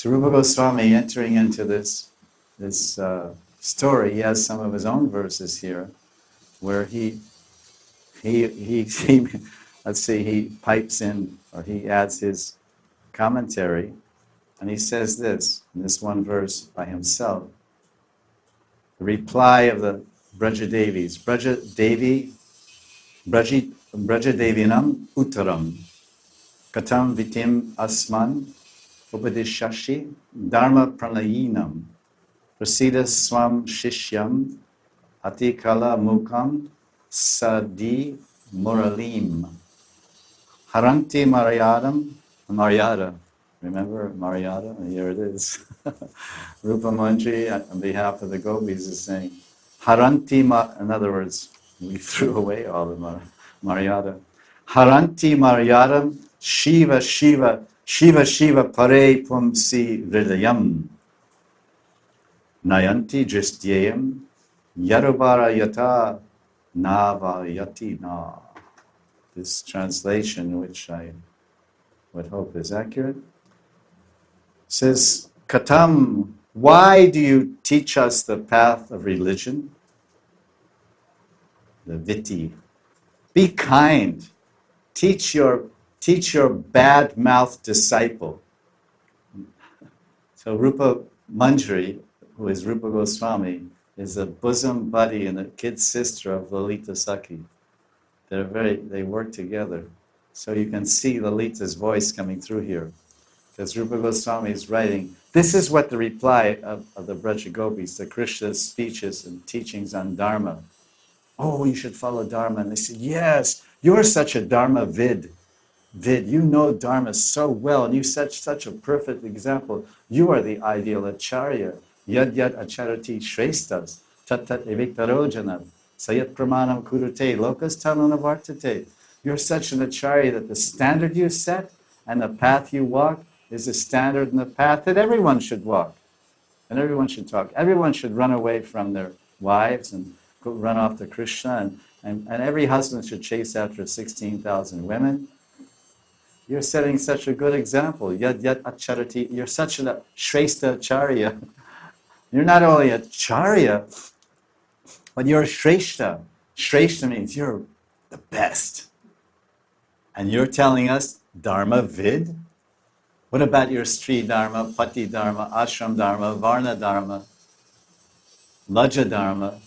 So Rupa Goswami entering into this story, he has some of his own verses here, where he let's see, he pipes in, or he adds his commentary, and he says this, in this one verse by himself, the reply of the Brajadevis. Brajadevinam uttaram katam vitim asman upadishashi dharma pranayinam prasida swam shishyam atikala mukam sadi muralim haranti maryada. Remember Maryada? Here it is. Rupa Manji, on behalf of the gopis, is saying, in other words, we threw away all the Maryada. Haranti Maryadam Shiva Shiva Shiva Shiva Pare Pumsi Hridayam Nayanti Dristyayam Yarubara Yata Nava Yati Na. This translation, which I would hope is accurate, says, Katam, why do you teach us the path of religion? The viti. Be kind. Teach your bad-mouthed disciple. So Rupa Manjari, who is Rupa Goswami, is a bosom buddy and a kid sister of Lalita Sakhi. They work together. So you can see Lalita's voice coming through here. Because Rupa Goswami is writing, this is what the reply of the Braja Gopis, the Krishna's speeches and teachings on Dharma. Oh, you should follow Dharma. And they said, yes, you're such a Dharma vid. You know Dharma so well, and you're such a perfect example. You are the ideal acharya. Yad yad acharati shrestas, tat tat eviktarojana, sayat pramanam kurute, lokas talanavartate. You're such an acharya that the standard you set and the path you walk is a standard and the path that everyone should walk. And everyone should talk. Everyone should run away from their wives and run off to Krishna. And every husband should chase after 16,000 women. You're setting such a good example. Yad yad acharati. You're such a shrestha acharya. You're not only a acharya, but you're a shrestha. Shrestha means you're the best. And you're telling us Dharma vid? What about your Stri Dharma, Pati Dharma, Ashram Dharma, Varna Dharma, Laja Dharma,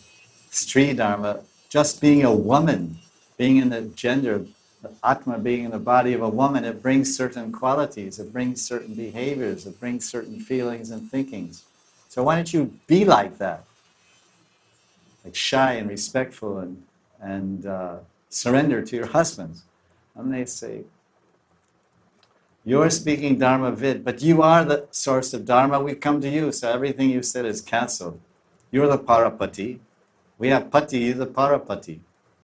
Stri Dharma, just being a woman, being in the gender, the Atma being in the body of a woman, it brings certain qualities, it brings certain behaviors, it brings certain feelings and thinkings. So why don't you be like that? Like shy and respectful and surrender to your husbands. And they say, you're speaking Dharma vid, but you are the source of Dharma. We've come to you, so everything you said is cancelled. You're the Parapati. We have Pati, you're the Parapati.